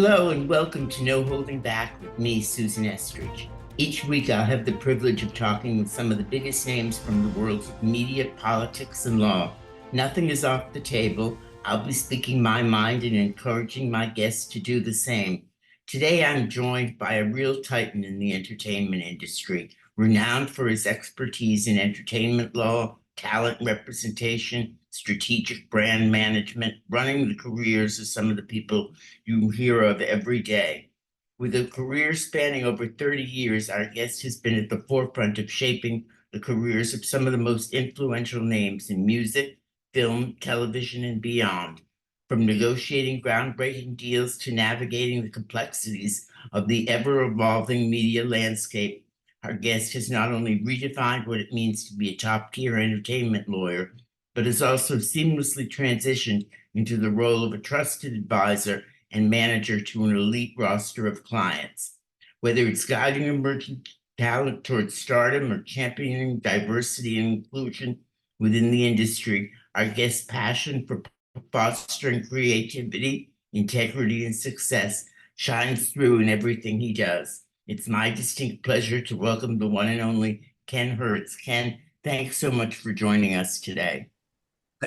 Hello and welcome to No Holding Back with me, Susan Estridge. Each week I'll have the privilege of talking with some of the biggest names from the worlds of media, politics, and law. Nothing is off the table. I'll be speaking my mind and encouraging my guests to do the same. Today I'm joined by a real titan in the entertainment industry, renowned for his expertise in entertainment law, talent representation, strategic brand management, running the careers of some of the people you hear of every day. With a career spanning over 30 years, our guest has been at the forefront of shaping the careers of some of the most influential names in music, film, television, and beyond. From negotiating groundbreaking deals to navigating the complexities of the ever evolving media landscape, our guest has not only redefined what it means to be a top tier entertainment lawyer, but has also seamlessly transitioned into the role of a trusted advisor and manager to an elite roster of clients. Whether it's guiding emerging talent towards stardom or championing diversity and inclusion within the industry, our guest's passion for fostering creativity, integrity, and success shines through in everything he does. It's my distinct pleasure to welcome the one and only Ken Hertz. Ken, thanks so much for joining us today.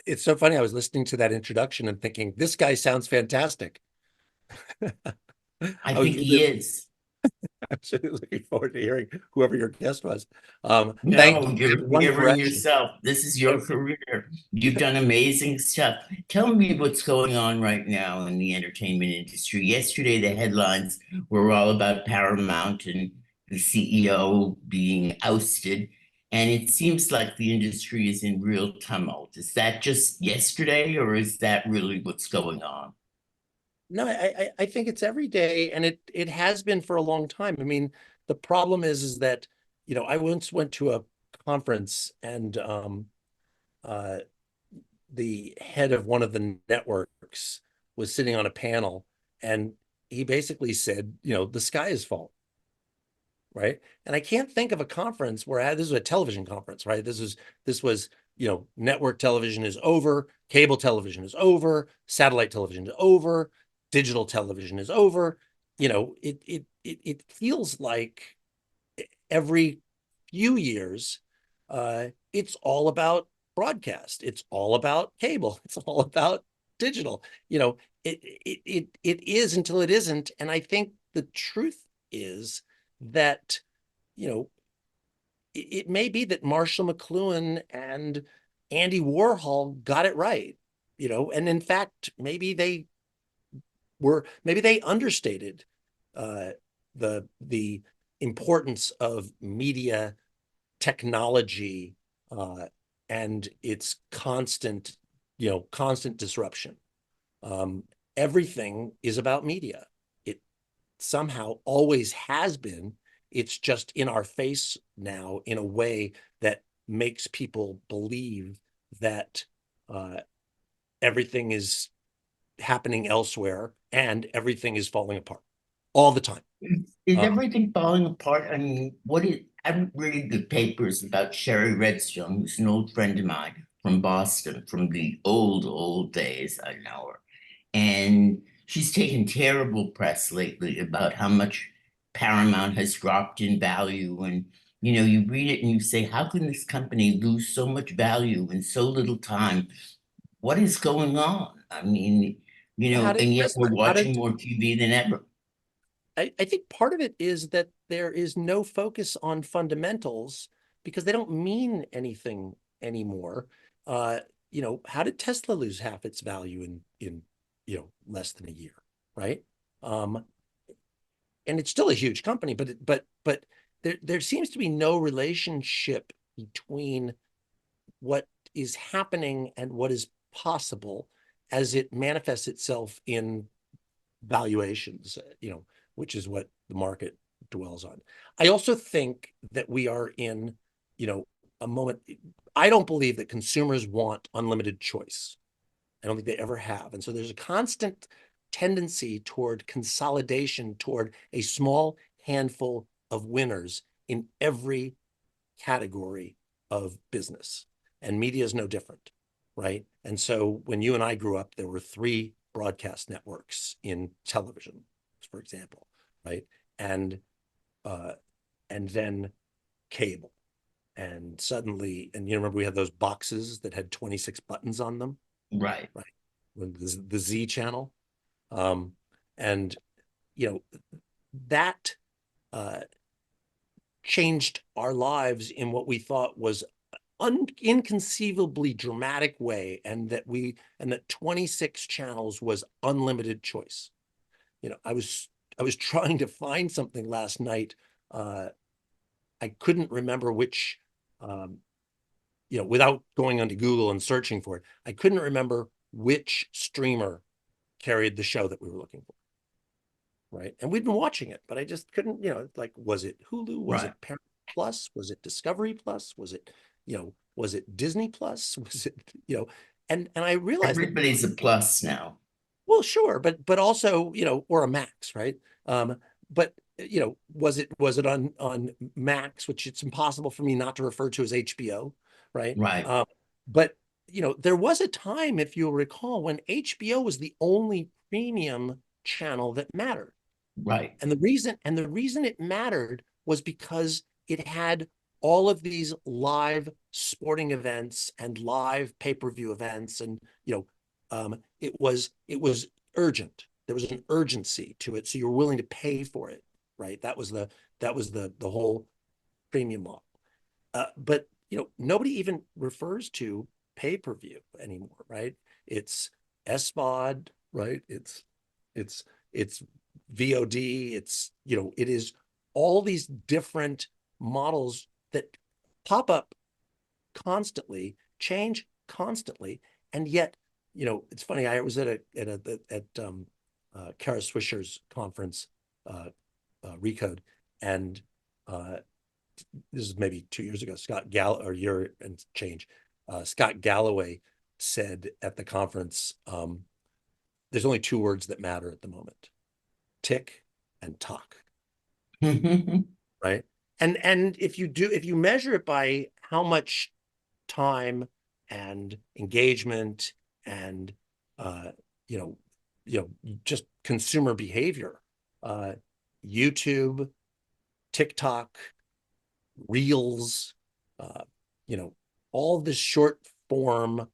It's so funny. I was listening to that introduction and thinking, this guy sounds fantastic. I I was think he is. absolutely looking forward to hearing whoever your guest was. Thank No, you. you're One delivering correction. yourself. This is your career. You've done amazing stuff. Tell me what's going on right now in the entertainment industry. Yesterday, the headlines were all about Paramount and the CEO being ousted. And it seems like the industry is in real tumult. Is that just yesterday, or is that really what's going on? No, I think it's every day, and it has been for a long time. I mean, the problem is that, I once went to a conference and uh the head of one of the networks was sitting on a panel, and he basically said, the sky is falling. Right. And I can't think of a conference where this was a television conference, right? This was, network television is over, cable television is over, satellite television is over, digital television is over. It feels like every few years, it's all about broadcast, it's all about cable, it's all about digital. It is until it isn't. And I think the truth is that, you know, it may be that Marshall McLuhan and Andy Warhol got it right, and in fact, maybe they understated uh, the importance of media technology and its constant disruption. Um, Everything is about media. It somehow always has been. It's just in our face now in a way that makes people believe that uh, everything is happening elsewhere and everything is falling apart all the time. Is Um, everything falling apart? I mean, I'm reading the papers about Sherry Redstone, who's an old friend of mine from Boston, from the old days. I know her. And she's taken terrible press lately about how much Paramount has dropped in value. And, you read it and you say, how can this company lose so much value in so little time? What is going on? I mean, how did and yet we're how did watching more TV than ever. I think part of it is that there is no focus on fundamentals because they don't mean anything anymore. Uh, how did Tesla lose half its value in less than a year, right? Um, and it's still a huge company, but there seems to be no relationship between what is happening and what is possible as it manifests itself in valuations, which is what the market dwells on. I also think that we are in, a moment. I don't believe that consumers want unlimited choice. I don't think they ever have. And so there's a constant tendency toward consolidation, toward a small handful of winners in every category of business. And media is no different, right? And so when you and I grew up, there were three broadcast networks in television. for example, right? And then cable. And suddenly, and you remember we had those boxes that had 26 buttons on them, Right. right? The Z channel. And, that changed our lives in what we thought was inconceivably dramatic way, and that 26 channels was unlimited choice. I was trying to find something last night. I couldn't remember which, without going onto Google and searching for it, I couldn't remember which streamer carried the show that we were looking for. Right. And we'd been watching it, but I just couldn't, like, was it Hulu? Was Right. it Paramount Plus? Was it Discovery Plus? Was it, was it Disney Plus? Was it, and I realized that, Everybody's a plus now. well, sure, but also, or a Max, right? But was it on Max, which it's impossible for me not to refer to as HBO, right? Right. But there was a time, if you'll recall, when HBO was the only premium channel that mattered. Right. And the reason it mattered was because it had all of these live sporting events and live pay-per-view events, and it was urgent. There was an urgency to it, so you were willing to pay for it, right? That was the whole premium model. But nobody even refers to pay-per-view anymore, right? It's SVOD, right? It's VOD. It is all these different models that pop up constantly, change constantly, and yet, it's funny. I was at Kara Swisher's conference, Recode, and this is maybe 2 years ago. Or year and change. Scott Galloway said at the conference, "There's only two words that matter at the moment: tick and talk." Right. And if you measure it by how much time and engagement and uh you know just consumer behavior, YouTube, TikTok, Reels, uh all this short form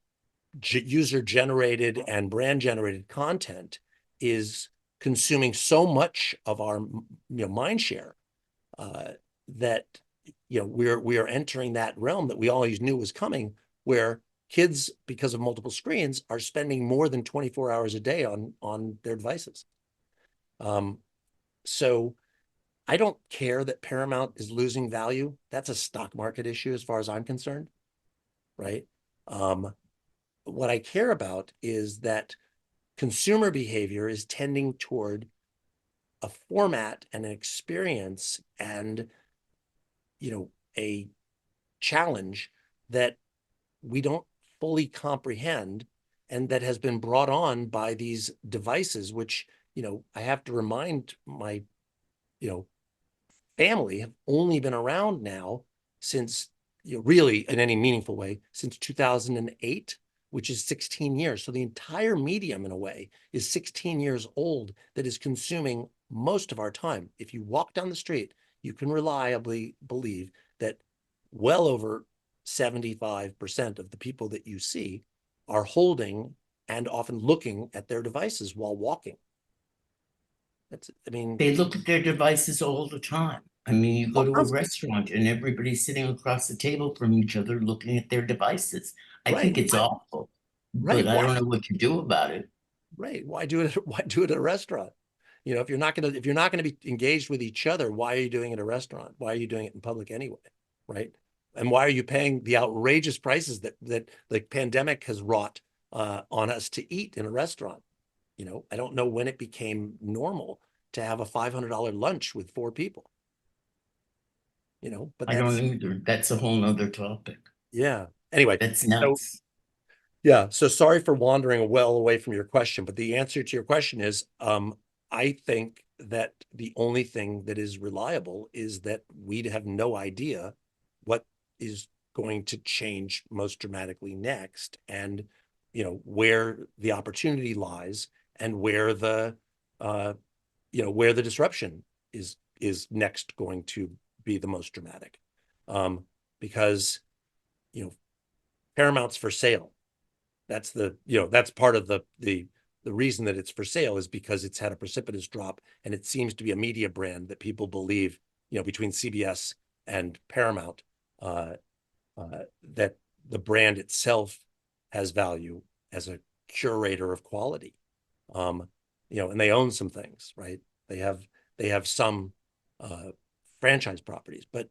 user generated and brand generated content is consuming so much of our mind share, that we are entering that realm that we always knew was coming, where kids, because of multiple screens, are spending more than 24 hours a day on their devices. So I don't care that Paramount is losing value. That's a stock market issue as far as I'm concerned, right? What I care about is that consumer behavior is tending toward a format and an experience and a challenge that we don't fully comprehend, and that has been brought on by these devices, which I have to remind my family have only been around now since, really in any meaningful way, since 2008, which is 16 years. So the entire medium, in a way, is 16 years old, that is consuming most of our time. If you walk down the street, you can reliably believe that well over 75% of the people that you see are holding and often looking at their devices while walking. They look at their devices all the time. I mean, you go to a restaurant and everybody's sitting across the table from each other looking at their devices. I right. think it's awful, Right. but I don't know what to do about it. Right. Why do it? Why do it at a restaurant? If you're not gonna be engaged with each other, why are you doing it at a restaurant? Why are you doing it in public anyway? Right. And why are you paying the outrageous prices that the pandemic has wrought on us to eat in a restaurant? I don't know when it became normal to have a $500 lunch with 4 people. But I don't either. That's a whole nother topic. yeah. Anyway, That's so nuts. yeah, so sorry for wandering well away from your question, but the answer to your question is, I think that the only thing that is reliable is that we'd have no idea what is going to change most dramatically next, and where the opportunity lies, and where the where the disruption is next going to be the most dramatic, because Paramount's for sale. That's that's part of the reason that it's for sale, is because it's had a precipitous drop, and it seems to be a media brand that people believe, between CBS and Paramount, that the brand itself has value as a curator of quality. And they own some things, right? They have some franchise properties, but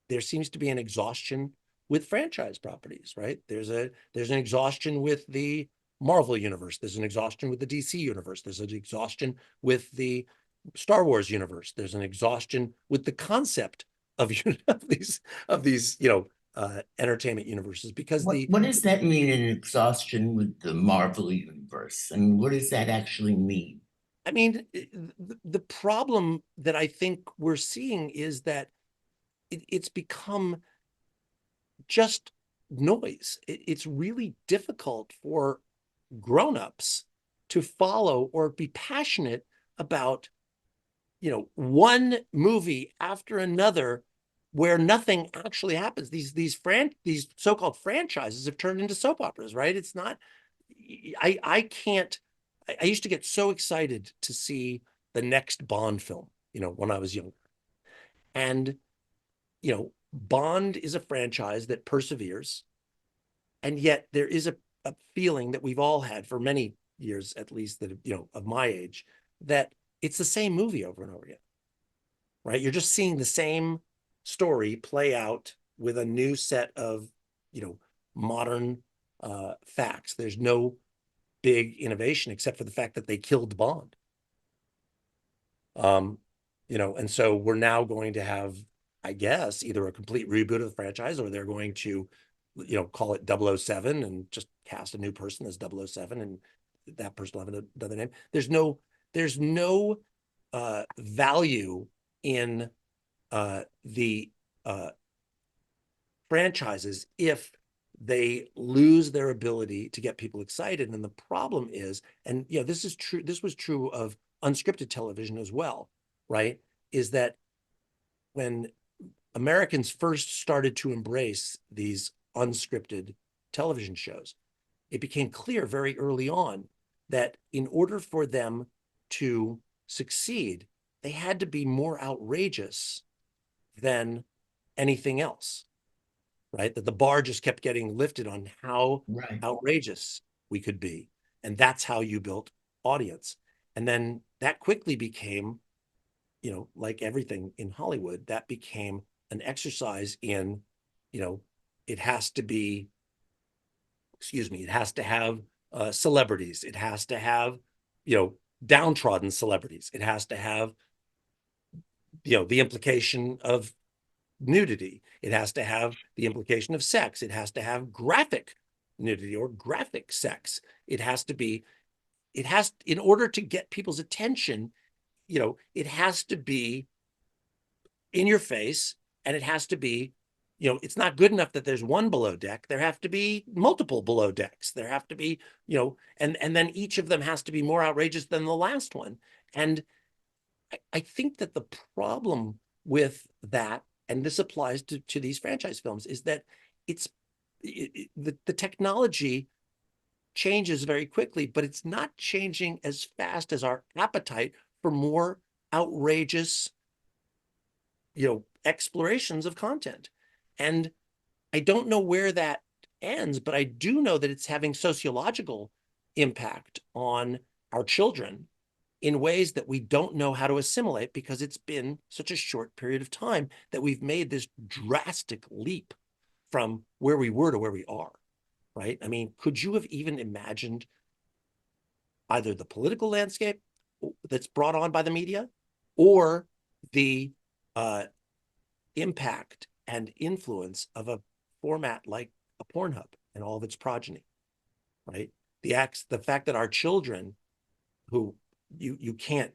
there seems to be an exhaustion with franchise properties, right? There's an exhaustion with the Marvel universe. There's an exhaustion with the DC universe. There's an exhaustion with the Star Wars universe. There's an exhaustion with the concept of these entertainment universes, because what does that mean, an exhaustion with the Marvel universe? I mean, what does that actually mean? I mean, the problem that I think we're seeing is that it's become just noise. It's really difficult for grown-ups to follow or be passionate about, one movie after another where nothing actually happens. These so-called franchises have turned into soap operas, right? It's not, I can't, I used to get so excited to see the next Bond film, when I was younger. And, Bond is a franchise that perseveres. And yet there is a feeling that we've all had for many years, at least, that, of my age, that it's the same movie over and over again, right? You're just seeing the same story play out with a new set of, modern facts. There's no big innovation except for the fact that they killed Bond. And so we're now going to have, I guess, either a complete reboot of the franchise, or they're going to, call it 007 and just cast a new person as 007, and that person will have another name. There's no value in the franchises if they lose their ability to get people excited. And the problem is, and this is true, this was true of unscripted television as well, right? Is that when Americans first started to embrace these unscripted television shows, it became clear very early on that in order for them to succeed, they had to be more outrageous than anything else, right? That the bar just kept getting lifted on how outrageous we could be. And that's how you built audience. And then that quickly became, like everything in Hollywood, that became an exercise in, it has to be, it has to have celebrities. It has to have, downtrodden celebrities. It has to have, the implication of nudity. It has to have the implication of sex. It has to have graphic nudity or graphic sex. It has, in order to get people's attention, it has to be in your face, and it has to be, it's not good enough that there's one below deck. There have to be multiple below decks. There have to be, and then each of them has to be more outrageous than the last one. And I think that the problem with that, and this applies to these franchise films, is that the technology changes very quickly, but it's not changing as fast as our appetite for more outrageous, explorations of content. And I don't know where that ends, but I do know that it's having sociological impact on our children in ways that we don't know how to assimilate, because it's been such a short period of time that we've made this drastic leap from where we were to where we are, right? I mean, could you have even imagined either the political landscape that's brought on by the media, or the impact and influence of a format like a Pornhub and all of its progeny, right? The fact that our children, who you can't,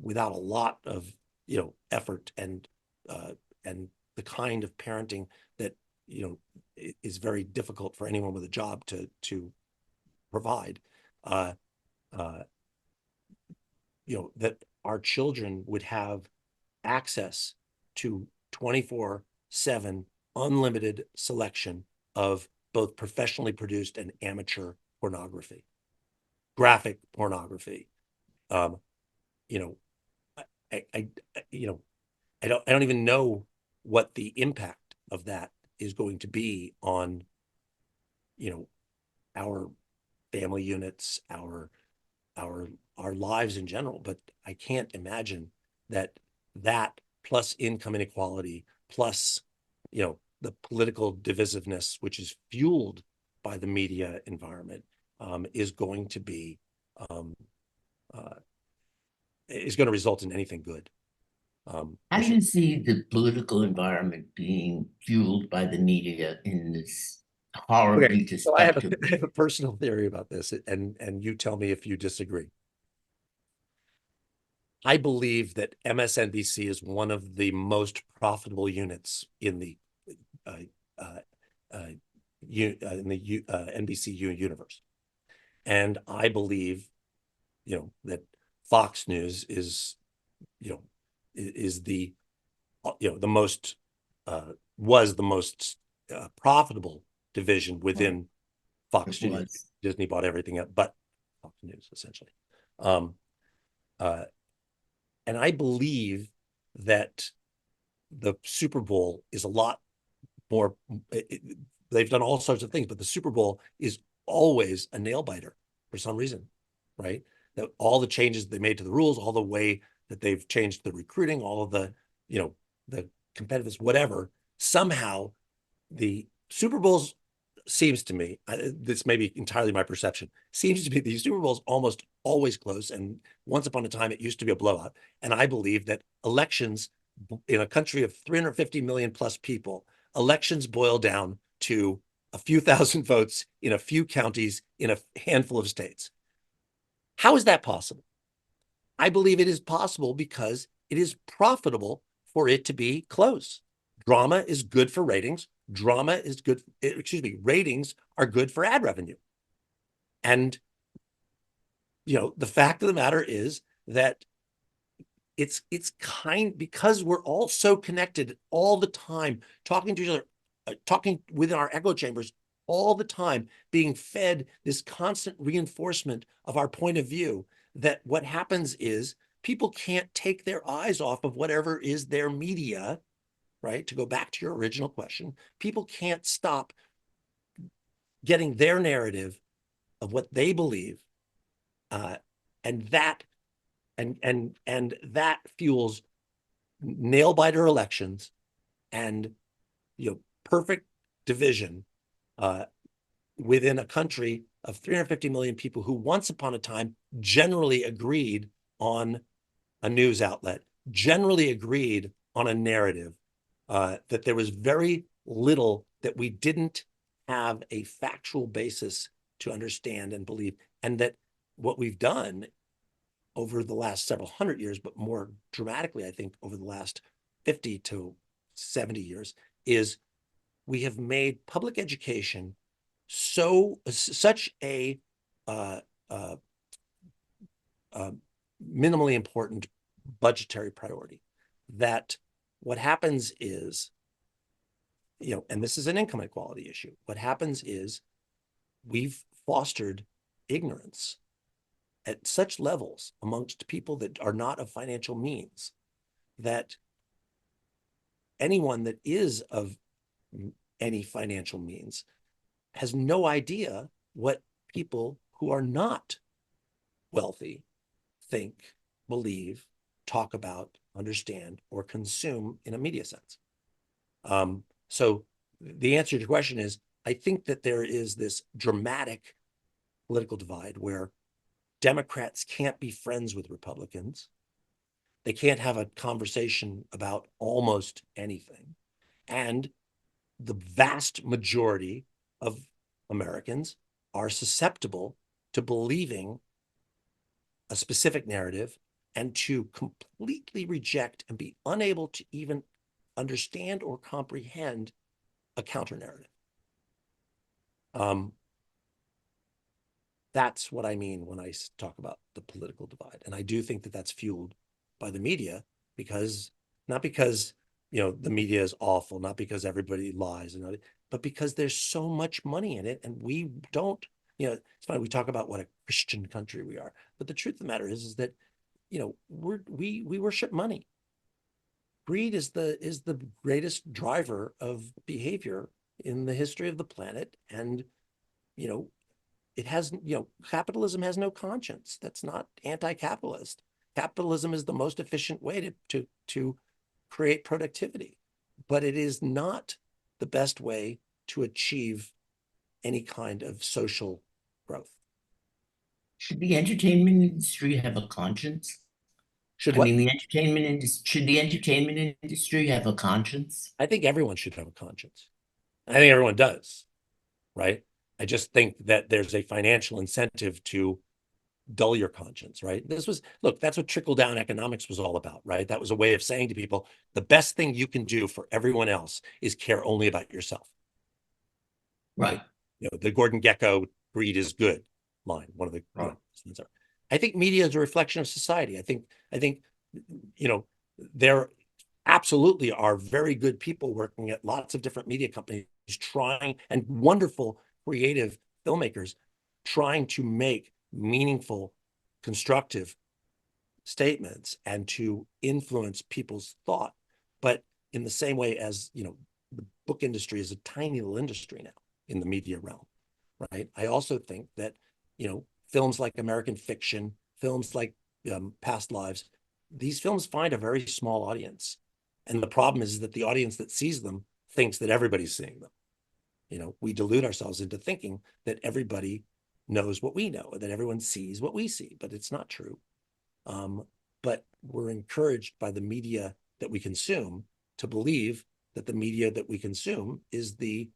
without a lot of effort and the kind of parenting that is very difficult for anyone with a job to provide, that our children would have access to 24/7 unlimited selection of both professionally produced and amateur pornography, graphic pornography. Um, you know, I I don't even know what the impact of that is going to be on, our family units, our lives in general. But I can't imagine that plus income inequality, plus, the political divisiveness, which is fueled by the media environment, is going to be um, uh, is going to result in anything good. How do you see the political environment being fueled by the media in this Okay, horribly so I have a, destructive I way? have a personal theory about this, and you tell me if you disagree. I believe that MSNBC is one of the most profitable units in the uh, uh, uh, NBC universe, and I believe, that Fox News is, is the, the most was the most profitable division within Fox It Studios. was. Disney bought everything up, but Fox News essentially. Um, uh, and I believe that the Super Bowl is a lot more. They've done all sorts of things, but the Super Bowl is always a nail biter for some reason, right? That all the changes they made to the rules, all the way that they've changed the recruiting, all of the, the competitiveness, whatever. Somehow, the Super Bowls seems to me, this may be entirely my perception, seems to be the Super Bowls almost always close. And once upon a time, it used to be a blowout. And I believe that elections in a country of 350 million plus people, elections boil down to a few thousand votes in a few counties in a handful of states. How is that possible? I believe it is possible because it is profitable for it to be close. Drama is good for ratings. Drama is good, ratings are good for ad revenue. And, the fact of the matter is that it's because we're all so connected all the time, talking to each other, talking within our echo chambers all the time, being fed this constant reinforcement of our point of view, that what happens is people can't take their eyes off of whatever is their media, right? To go back to your original question, people can't stop getting their narrative of what they believe, uh, and that that fuels nail biter elections and, perfect division uh, within a country of 350 million people who once upon a time generally agreed on a news outlet, generally agreed on a narrative, that there was very little that we didn't have a factual basis to understand and believe. And that what we've done over the last several hundred years, but more dramatically, I think, over the last 50 to 70 years, is we have made public education such a uh, uh, uh, minimally important budgetary priority that what happens is, and this is an income inequality issue, what happens is we've fostered ignorance at such levels amongst people that are not of financial means that anyone that is of any financial means has no idea what people who are not wealthy think, believe, talk about, understand, or consume in a media sense. So the answer to your question is, I think that there is this dramatic political divide where Democrats can't be friends with Republicans. They can't have a conversation about almost anything. And the vast majority of Americans are susceptible to believing a specific narrative and to completely reject and be unable to even understand or comprehend a counter narrative. That's what I mean when I talk about the political divide. And I do think that that's fueled by the media, because not because, the media is awful, not because everybody lies, but because there's so much money in it. And we don't, it's funny, we talk about what a Christian country we are. But the truth of the matter is that, we worship money. Greed is the greatest driver of behavior in the history of the planet. And, you know, it has, capitalism has no conscience. That's not anti-capitalist. Capitalism is the most efficient way to create productivity, but it is not the best way to achieve any kind of social growth. Should the entertainment industry have a conscience? Should I what? mean, should the entertainment industry have a conscience? I think everyone should have a conscience. I think everyone does, right? I just think that there's a financial incentive to dull your conscience, right? Look, that's what trickle down economics was all about, right? That was a way of saying to people, the best thing you can do for everyone else is care only about yourself, right? The Gordon Gekko greed is good line, one of the, I think media is a reflection of society. I think, there absolutely are very good people working at lots of different media companies trying, and wonderful creative filmmakers trying to make meaningful, constructive statements and to influence people's thought. But in the same way as, the book industry is a tiny little industry now in the media realm, right? I also think that, films like American Fiction, films like Past Lives, these films find a very small audience. And the problem is that the audience that sees them thinks that everybody's seeing them. We delude ourselves into thinking that everybody knows what we know, that everyone sees what we see, but it's not true. But we're encouraged by the media that we consume to believe that the media that we consume is the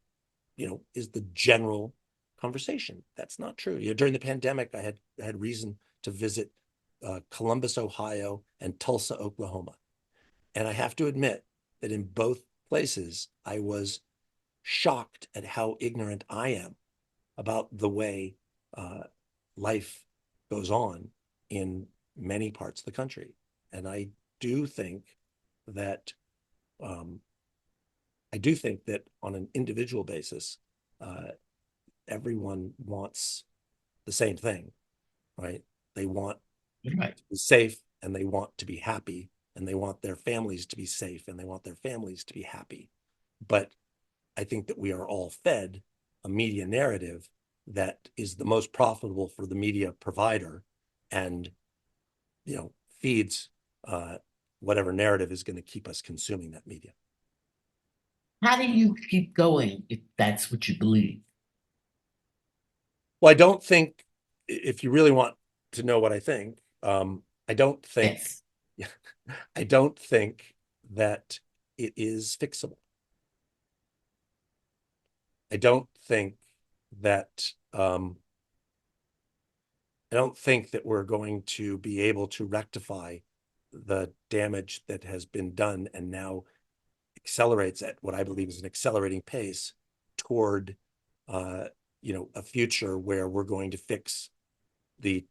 general conversation. That's not true. During the pandemic, I had reason to visit Columbus, Ohio, and Tulsa, Oklahoma. And I have to admit that in both places, I was shocked at how ignorant I am about the way life goes on in many parts of the country. And I do think that on an individual basis, everyone wants the same thing, right? They want to be safe, and they want to be happy, and they want their families to be safe, and they want their families to be happy. But I think that we are all fed a media narrative that is the most profitable for the media provider, and feeds whatever narrative is going to keep us consuming that media. How do you keep going if that's what you believe? Well, I don't think, if you really want to know what I think, I don't think, Yes. I don't think that it is fixable. I don't think that we're going to be able to rectify the damage that has been done and now accelerates at what I believe is an accelerating pace toward a future where we're going to fix the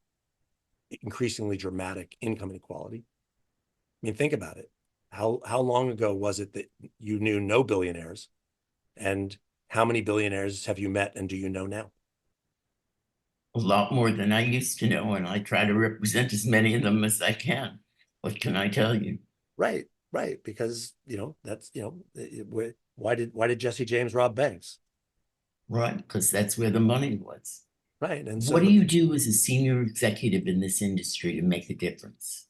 increasingly dramatic income inequality. I mean, think about it. How long ago was it that you knew no billionaires, and how many billionaires have you met and do you know now? A lot more than I used to know, and I try to represent as many of them as I can. What can I tell you? Right, because that's why did Jesse James rob banks? Right, because that's where the money was. Right, and so What do you do as a senior executive in this industry to make a difference?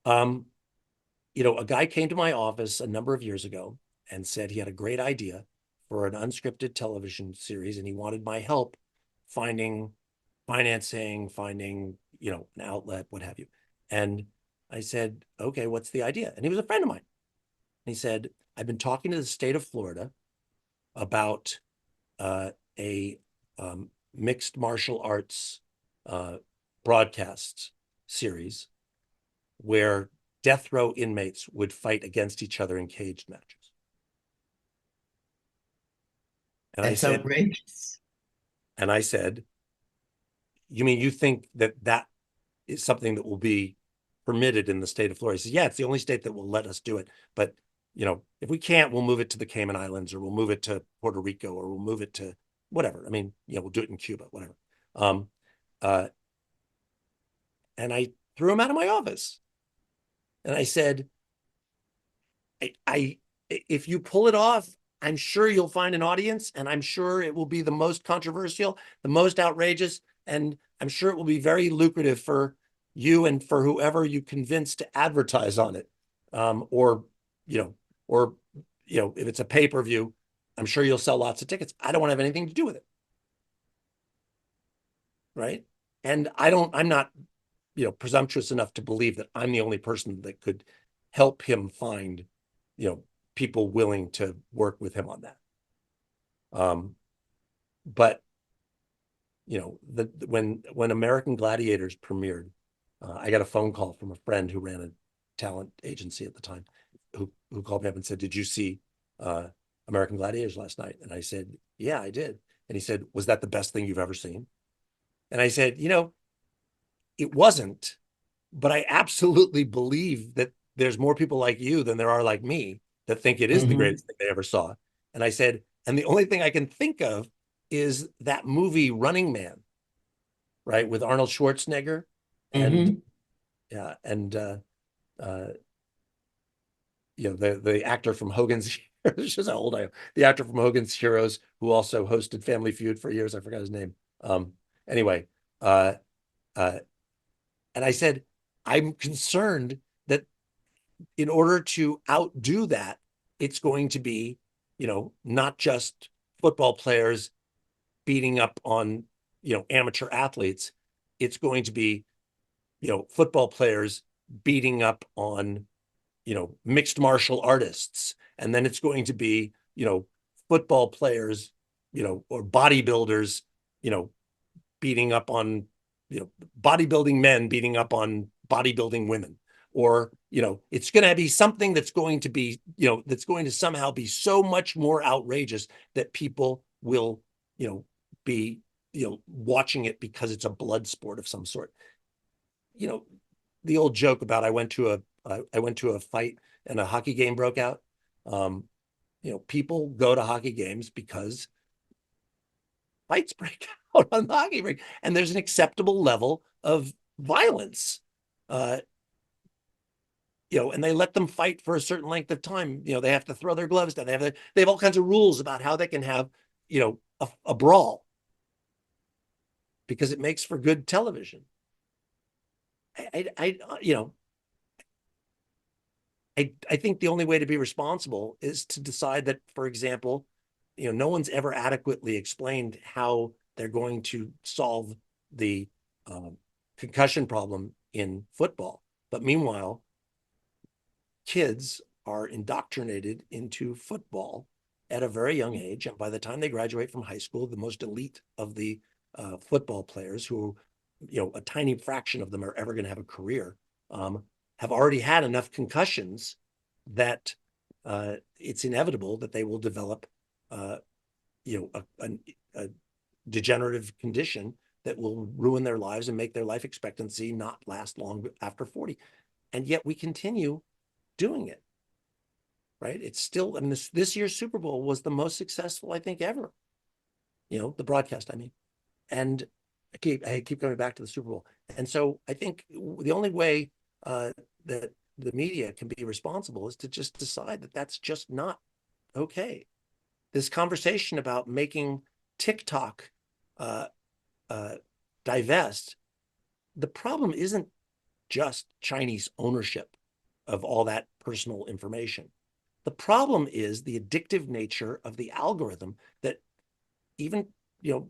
a guy came to my office a number of years ago and said he had a great idea for an unscripted television series, and he wanted my help finding financing, finding, an outlet, what have you. And I said, okay, what's the idea? And he was a friend of mine. And he said, I've been talking to the state of Florida about a mixed martial arts broadcast series where death row inmates would fight against each other in caged matches. And That's outrageous. I said, you mean you think that that is something that will be permitted in the state of Florida? He says, yeah, it's the only state that will let us do it. But, if we can't, we'll move it to the Cayman Islands, or we'll move it to Puerto Rico, or we'll move it to whatever. I mean, we'll do it in Cuba, whatever. Uh, and I threw him out of my office. And I said, if you pull it off, I'm sure you'll find an audience, and I'm sure it will be the most controversial, the most outrageous, and I'm sure it will be very lucrative for you and for whoever you convince to advertise on it. Or if it's a pay-per-view, I'm sure you'll sell lots of tickets. I don't want to have anything to do with it. Right. And I'm not, presumptuous enough to believe that I'm the only person that could help him find, people willing to work with him on that. But when American Gladiators premiered, I got a phone call from a friend who ran a talent agency at the time, who called me up and said, "Did you see American Gladiators last night?" And I said, "Yeah, I did." And he said, "Was that the best thing you've ever seen?" And I said, it wasn't, but I absolutely believe that there's more people like you than there are like me that think it is the greatest thing they ever saw. And I said, and the only thing I can think of is that movie Running Man, right, with Arnold Schwarzenegger and the actor from Hogan's Heroes. Just how old I am. The actor from Hogan's Heroes, who also hosted Family Feud for years. I forgot his name. Anyway, and I said, I'm concerned that in order to outdo that, it's going to be, not just football players beating up on, amateur athletes. It's going to be, football players beating up on, mixed martial artists. And then it's going to be, football players, or bodybuilders, beating up on, bodybuilding men beating up on bodybuilding women. Or, it's going to be something that's going to be, that's going to somehow be so much more outrageous that people will, be, watching it because it's a blood sport of some sort. The old joke about I went to a fight and a hockey game broke out. People go to hockey games because fights break out on the hockey rink, and there's an acceptable level of violence. And they let them fight for a certain length of time. They have to throw their gloves down. They have all kinds of rules about how they can have, a brawl, because it makes for good television. I think the only way to be responsible is to decide that, for example, no one's ever adequately explained how they're going to solve the concussion problem in football. But meanwhile, kids are indoctrinated into football at a very young age. And by the time they graduate from high school, the most elite of the football players, who, a tiny fraction of them are ever going to have a career, have already had enough concussions that it's inevitable that they will develop, a degenerative condition that will ruin their lives and make their life expectancy not last long after 40. And yet we continue doing it, right? It's still, I mean, this year's Super Bowl was the most successful, I think, ever. The broadcast, I mean. And I keep coming back to the Super Bowl. And so I think the only way that the media can be responsible is to just decide that that's just not okay. This conversation about making TikTok divest, the problem isn't just Chinese ownership of all that personal information. The problem is the addictive nature of the algorithm that even,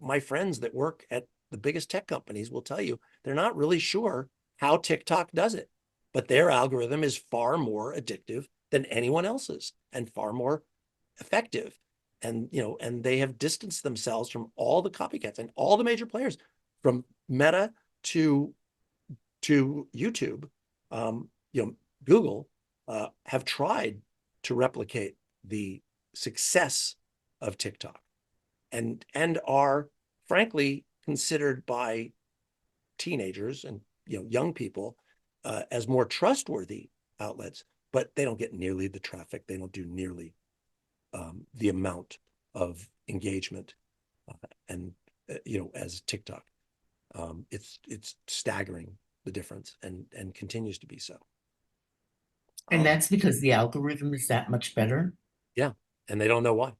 my friends that work at the biggest tech companies will tell you they're not really sure how TikTok does it, but their algorithm is far more addictive than anyone else's and far more effective. And, and they have distanced themselves from all the copycats and all the major players, from Meta to YouTube. Google have tried to replicate the success of TikTok, and are frankly considered by teenagers and young people as more trustworthy outlets, but they don't get nearly the traffic. They don't do nearly the amount of engagement and as TikTok. It's staggering, the difference, and continues to be so. And that's because the algorithm is that much better Yeah, and they don't know why.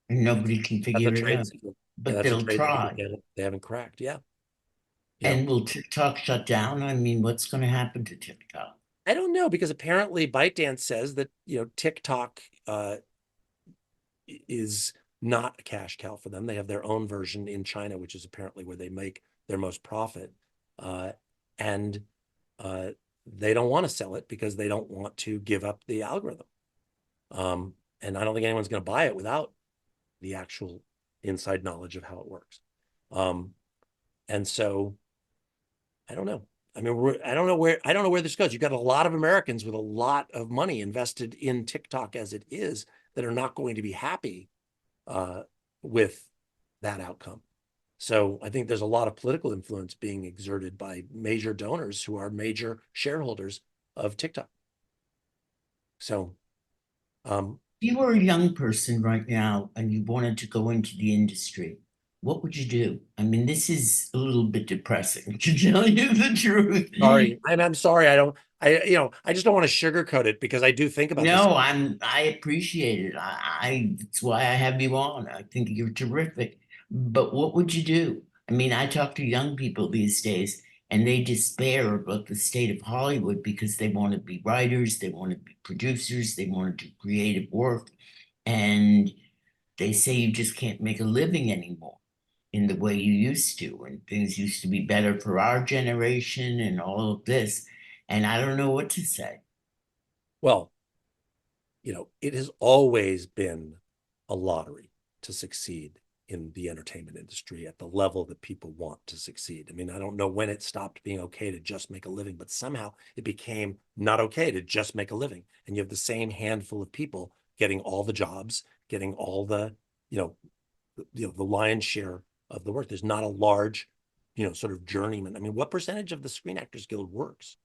and nobody can That's a figure it trade out. secret. Yeah, But that's a they'll trade secret try. they haven't cracked. Yeah. And will TikTok shut down? I mean, what's going to happen to TikTok? I don't know, because apparently ByteDance says that TikTok is not a cash cow for them. They have their own version in China, which is apparently where they make their most profit. And they don't want to sell it because they don't want to give up the algorithm. And I don't think anyone's going to buy it without the actual inside knowledge of how it works. And so I don't know. I mean, I don't know where this goes. You've got a lot of Americans with a lot of money invested in TikTok as it is that are not going to be happy with that outcome. So I think there's a lot of political influence being exerted by major donors who are major shareholders of TikTok. So, if you were a young person right now and you wanted to go into the industry, what would you do? I mean, this is a little bit depressing, to tell you the truth. sorry, I'm sorry. I just don't want to sugarcoat it, because I do think about this. No, I appreciate it. That's why I have you on. I think you're terrific. But what would you do? I mean, I talk to young people these days and they despair about the state of Hollywood because they want to be writers, they want to be producers, they want to do creative work, and they say you just can't make a living anymore in the way you used to, and things used to be better for our generation and all of this. And I don't know what to say. Well, it has always been a lottery to succeed in the entertainment industry at the level that people want to succeed. I mean, I don't know when it stopped being okay to just make a living, but somehow it became not okay to just make a living. And you have the same handful of people getting all the jobs, getting all the, the lion's share of the work. There's not a large, sort of journeyman. I mean, what percentage of the Screen Actors Guild works?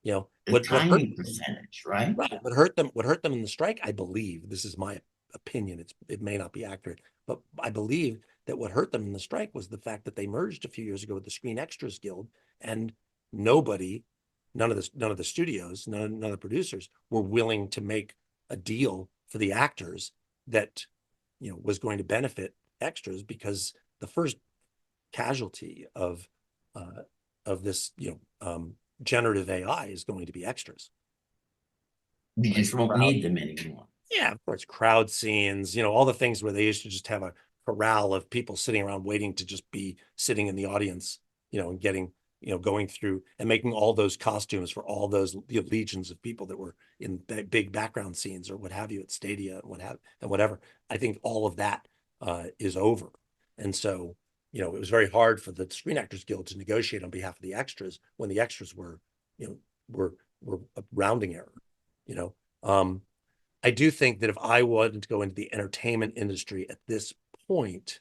A What hurt tiny percentage, right? Right. What hurt them in the strike, I believe, this is my opinion, it may not be accurate, but I believe that what hurt them in the strike was the fact that they merged a few years ago with the Screen Extras Guild, and none of the studios, none of the producers were willing to make a deal for the actors that was going to benefit extras, because the first casualty of this generative AI is going to be extras. You just won't need them anymore. Yeah, of course, crowd scenes, all the things where they used to just have a corral of people sitting around waiting to just be sitting in the audience, and getting, going through and making all those costumes for all those legions of people that were in big background scenes or what have you at Stadia and whatever. I think all of that is over. And so, it was very hard for the Screen Actors Guild to negotiate on behalf of the extras when the extras were, were a rounding error, I do think that if I wanted to go into the entertainment industry at this point,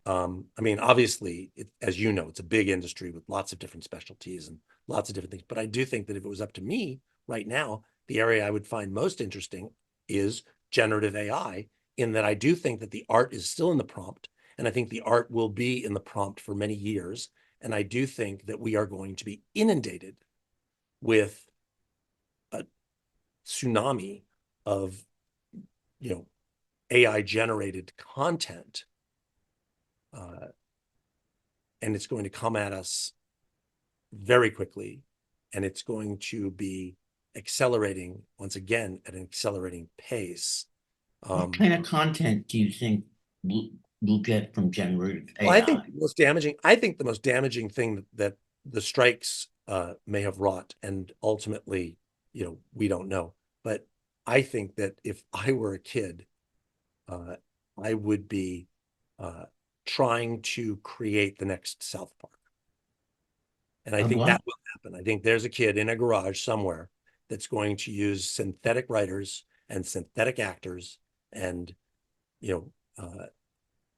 I mean, obviously, as you know, it's a big industry with lots of different specialties and lots of different things. But I do think that if it was up to me right now, the area I would find most interesting is generative AI, in that I do think that the art is still in the prompt. And I think the art will be in the prompt for many years. And I do think that we are going to be inundated with a tsunami of AI generated content, and it's going to come at us very quickly, and it's going to be accelerating once again at an accelerating pace. What kind of content do you think we'll get from generative AI? Well, I think the most damaging thing that the strikes may have wrought, and ultimately, we don't know. But I think that if I were a kid, I would be trying to create the next South Park. And I think that will happen. I think there's a kid in a garage somewhere that's going to use synthetic writers and synthetic actors and,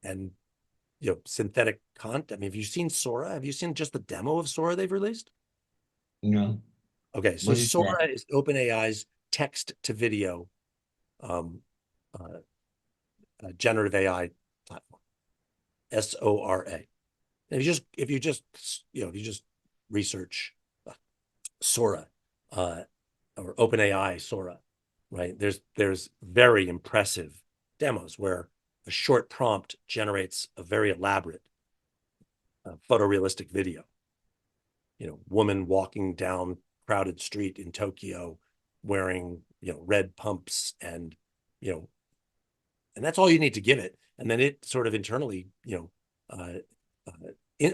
and synthetic content. I mean, have you seen Sora? Have you seen just the demo of Sora they've released? No. Okay, so What is that? Sora is OpenAI's text to video um, uh, generative AI platform, Sora. And if you just research Sora or OpenAI Sora, right? There's very impressive demos where a short prompt generates a very elaborate photorealistic video. Woman walking down crowded street in Tokyo wearing red pumps and that's all you need to give it, and then it sort of internally uh,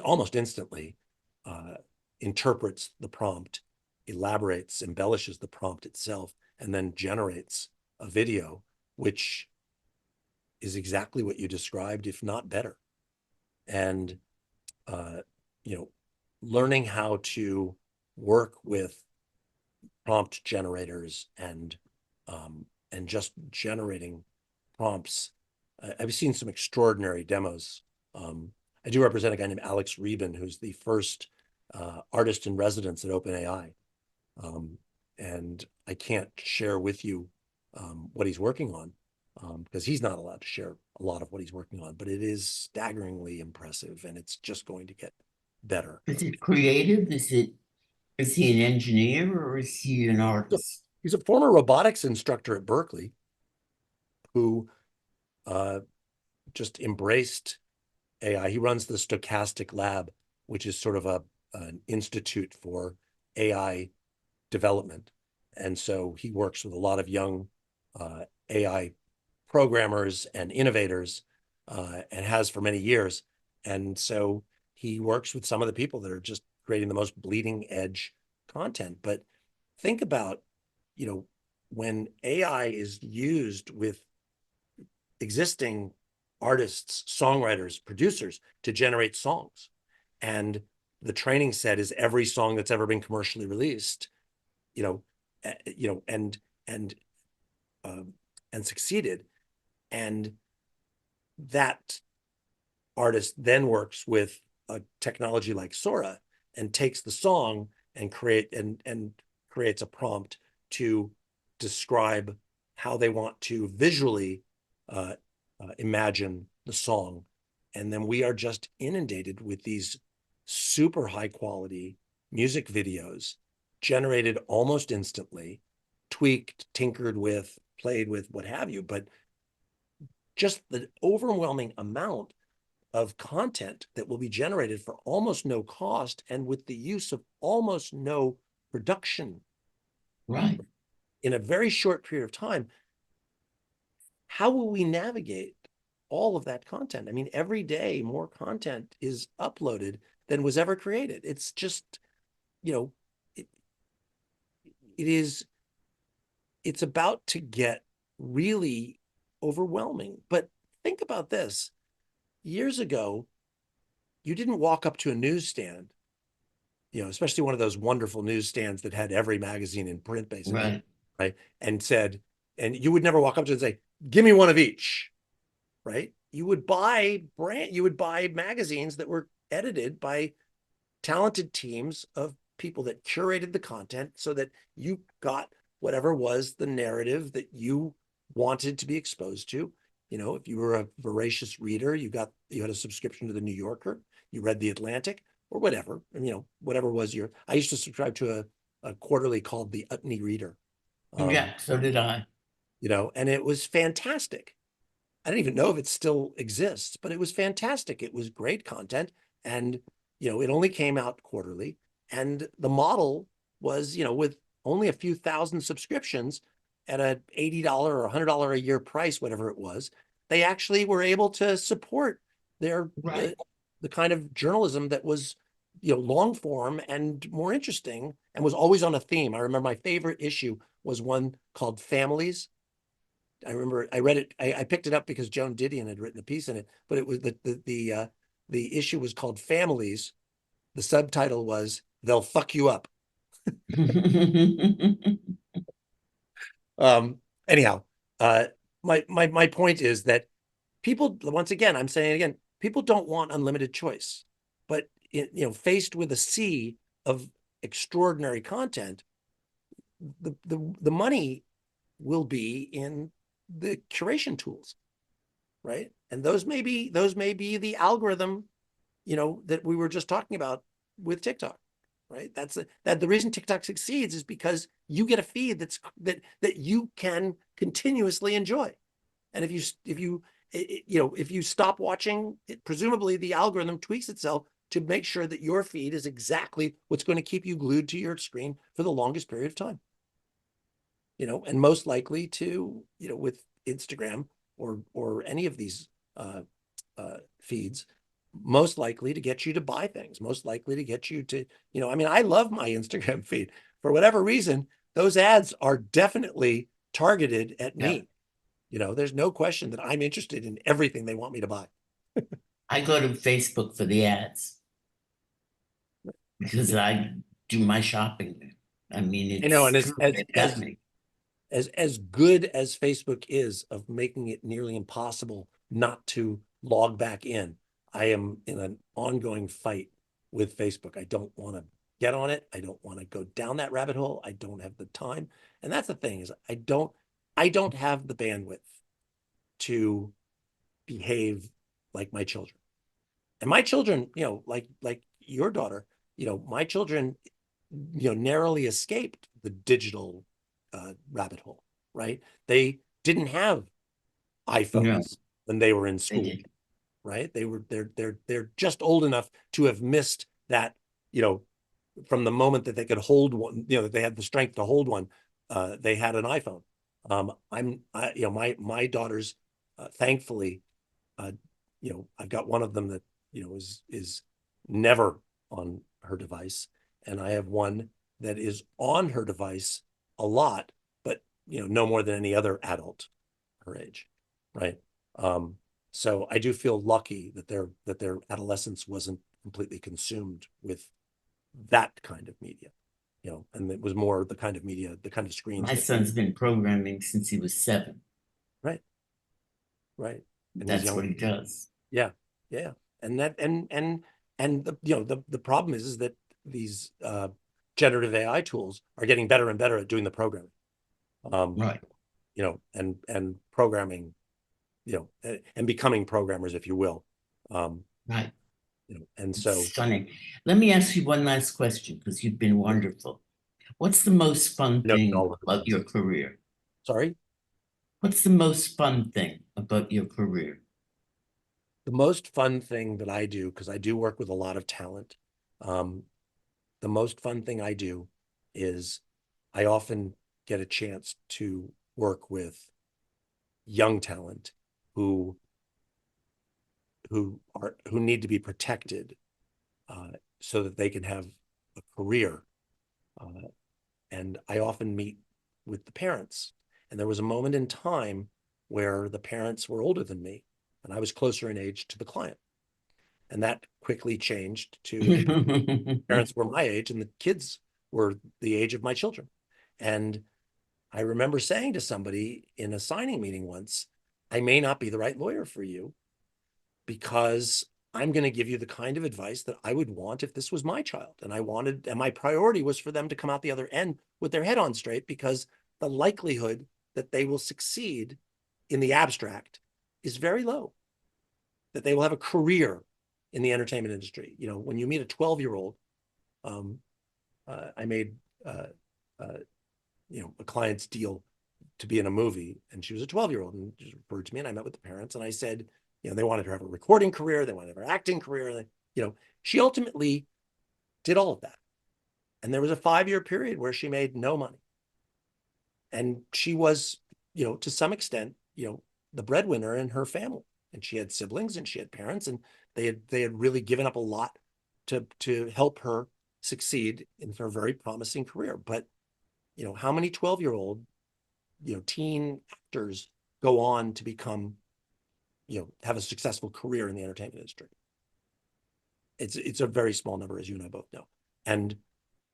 almost instantly uh, interprets the prompt, elaborates, embellishes the prompt itself, and then generates a video which is exactly what you described, if not better. And uh, you know, learning how to work with prompt generators and just generating prompts. I've seen some extraordinary demos. I do represent a guy named Alex Reben, who's the first artist in residence at OpenAI. And I can't share with you what he's working on because he's not allowed to share a lot of what he's working on, but it is staggeringly impressive and it's just going to get better. Is it creative? Is he an engineer or is he an artist? He's a former robotics instructor at Berkeley who uh, just embraced AI. He runs the Stochastic Lab, which is sort of an institute for AI development. And so he works with a lot of young AI programmers and innovators and has for many years. And so he works with some of the people that are just creating the most bleeding edge content. But think about, when AI is used with existing artists, songwriters, producers to generate songs. And the training set is every song that's ever been commercially released, and succeeded. And that artist then works with a technology like Sora and takes the song and creates a prompt to describe how they want to visually imagine the song. And then we are just inundated with these super high quality music videos generated almost instantly, tweaked, tinkered with, played with, what have you. But just the overwhelming amount of content that will be generated for almost no cost and with the use of almost no production Right. in a very short period of time. How will we navigate all of that content? I mean, every day more content is uploaded than was ever created. It's just, it's about to get really overwhelming. But think about this. Years ago, you didn't walk up to a newsstand, especially one of those wonderful newsstands that had every magazine in print, basically, right? And you would never walk up to it and say, give me one of each, right? You would buy magazines that were edited by talented teams of people that curated the content so that you got whatever was the narrative that you wanted to be exposed to. If you were a voracious reader, you had a subscription to the New Yorker, you read the Atlantic or whatever, and whatever was I used to subscribe to a quarterly called the Utne Reader. Yeah, so did I. And it was fantastic. I don't even know if it still exists, but it was fantastic. It was great content. And, it only came out quarterly. And the model was, with only a few thousand subscriptions at a $80 or $100 a year price, whatever it was, they actually were able to support the kind of journalism that was, long form and more interesting and was always on a theme. I remember my favorite issue was one called Families. I remember I read it. I picked it up because Joan Didion had written a piece in it, but it was the issue was called Families. The subtitle was "They'll Fuck You Up." Anyhow, my point is that people, once again, I'm saying again, People don't want unlimited choice, but faced with a sea of extraordinary content, the money will be in the curation tools, right? And those may be the algorithm, that we were just talking about with TikTok, right? That's the reason TikTok succeeds is because you get a feed that you can continuously enjoy. And if you stop watching, presumably the algorithm tweaks itself to make sure that your feed is exactly what's going to keep you glued to your screen for the longest period of time. And most likely to, with Instagram or any of these feeds, most likely to get you to buy things, most likely to get you to, I love my Instagram feed. For whatever reason, those ads are definitely targeted at me. There's no question that I'm interested in everything they want me to buy. I go to Facebook for the ads because I do my shopping there. I mean, And it's true. They've got me. as good as Facebook is of making it nearly impossible not to log back in, I am in an ongoing fight with Facebook. I don't want to get on it. I don't want to go down that rabbit hole. I don't have the time. And that's the thing is I don't have the bandwidth to behave like my children. And my children, like your daughter, my children, narrowly escaped the digital rabbit hole, right? They didn't have iPhones when they were in school, right? They're just old enough to have missed that, from the moment that they could hold one, that they had the strength to hold one, they had an iPhone. My daughters, thankfully, I've got one of them that, is never on her device. And I have one that is on her device a lot, but, no more than any other adult her age. Right. So I do feel lucky that their adolescence wasn't completely consumed with that kind of media, and it was more the kind of media, the kind of screens. My son's been programming since he was 7. Right. Right. And that's what he does. Yeah. Yeah. And the problem is that these generative AI tools are getting better and better at doing the programming. Right. And programming, and becoming programmers, if you will. Right. And so stunning. Let me ask you one last question because you've been wonderful. What's the most fun thing about your career? Sorry? What's the most fun thing about your career? The most fun thing that I do, because I do work with a lot of talent, the most fun thing I do is I often get a chance to work with young talent who need to be protected so that they can have a career. And I often meet with the parents. And there was a moment in time where the parents were older than me, and I was closer in age to the client. And that quickly changed to parents were my age and the kids were the age of my children. And I remember saying to somebody in a signing meeting once, I may not be the right lawyer for you because I'm going to give you the kind of advice that I would want if this was my child. And my priority was for them to come out the other end with their head on straight, because the likelihood that they will succeed in the abstract is very low, that they will have a career in the entertainment industry. When you meet a 12-year-old, I made, a client's deal to be in a movie, and she was a 12-year-old, and she referred to me, and I met with the parents, and I said, they wanted her to have a recording career, they wanted her to have an acting career. She ultimately did all of that. And there was a 5-year period where she made no money. And she was, to some extent, the breadwinner in her family. And she had siblings and she had parents, and they had really given up a lot to help her succeed in her very promising career. But, how many 12-year-old, teen actors go on to become, have a successful career in the entertainment industry? It's a very small number, as you and I both know. And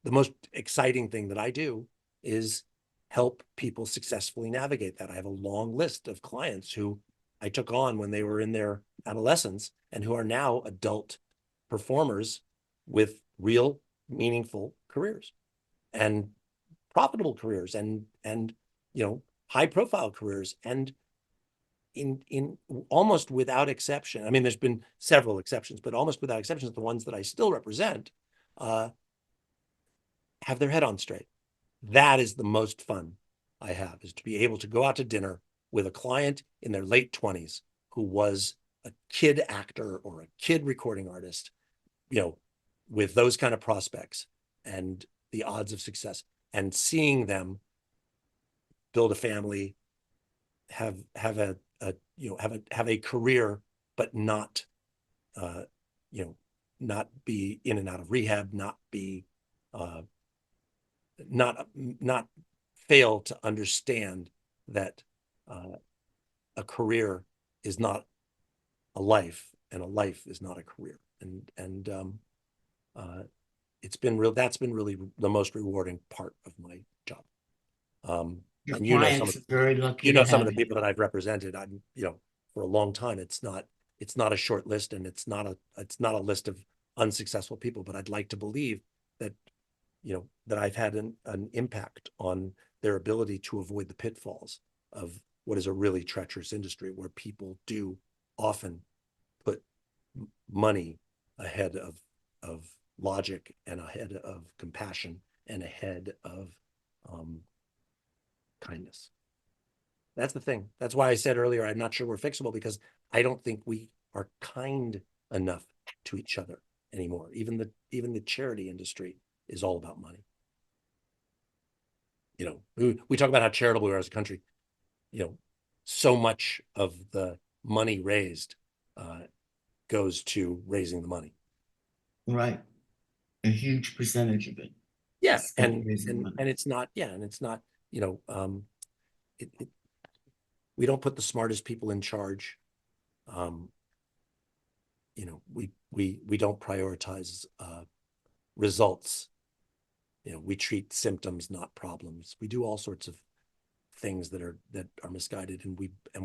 the most exciting thing that I do is help people successfully navigate that. I have a long list of clients who I took on when they were in their adolescence and who are now adult performers with real meaningful careers and profitable careers and high profile careers. And in almost without exception, I mean, there's been several exceptions, but almost without exceptions, the ones that I still represent have their head on straight. That is the most fun I have, is to be able to go out to dinner with a client in their late 20s who was a kid actor or a kid recording artist, with those kind of prospects and the odds of success, and seeing them build a family, have a career, but not not be in and out of rehab, not fail to understand that a career is not a life, and a life is not a career. And that's been really the most rewarding part of my job. Your And clients are very lucky to some of have the you. people that I've represented, for a long time, it's not a short list, and it's not a list of unsuccessful people, but I'd like to believe that, that I've had an impact on their ability to avoid the pitfalls of what is a really treacherous industry, where people do often put money ahead of logic and ahead of compassion and ahead of kindness. That's the thing. That's why I said earlier, I'm not sure we're fixable, because I don't think we are kind enough to each other anymore. Even the charity industry is all about money. We talk about how charitable we are as a country. So much of the money raised goes to raising the money. Right. A huge percentage of it. Yes, and it's not. Yeah, and it's not. We don't put the smartest people in charge. We don't prioritize results. We treat symptoms, not problems. We do all sorts of things that are misguided, and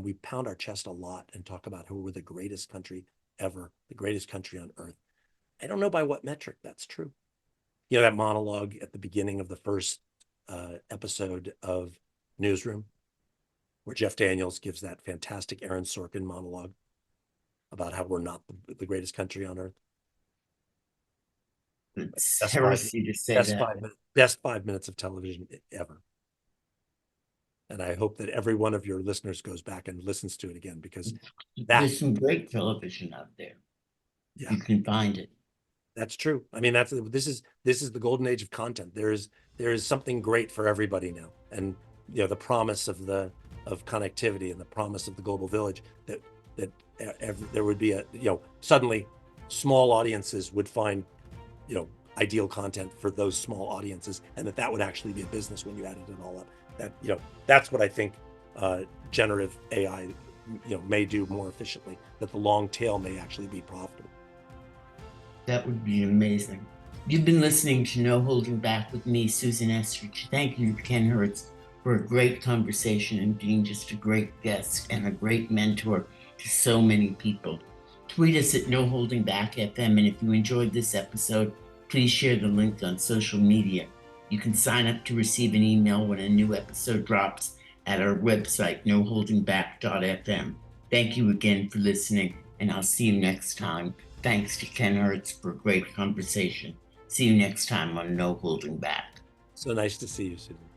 we pound our chest a lot and talk about how we're the greatest country ever, the greatest country on earth. I don't know by what metric that's true. That monologue at the beginning of the first episode of Newsroom, where Jeff Daniels gives that fantastic Aaron Sorkin monologue about how we're not the greatest country on earth. It's heresy to say that. Best 5 minutes of television ever. And I hope that every one of your listeners goes back and listens to it again, because there's some great television out there. Yeah. You can find it. That's true. I mean, this is the golden age of content. There is something great for everybody now. And the promise of connectivity and the promise of the global village, that there would be suddenly small audiences would find ideal content for those small audiences, and that would actually be a business when you added it all up. That's what I think generative AI may do more efficiently, that the long tail may actually be profitable. That would be amazing. You've been listening to No Holding Back with me, Susan Estridge. Thank you, Ken Hertz, for a great conversation and being just a great guest and a great mentor to so many people. Tweet us at No Holding Back FM, and if you enjoyed this episode, please share the link on social media. You can sign up to receive an email when a new episode drops at our website, noholdingback.fm. Thank you again for listening, and I'll see you next time. Thanks to Ken Hertz for a great conversation. See you next time on No Holding Back. So nice to see you, Susan.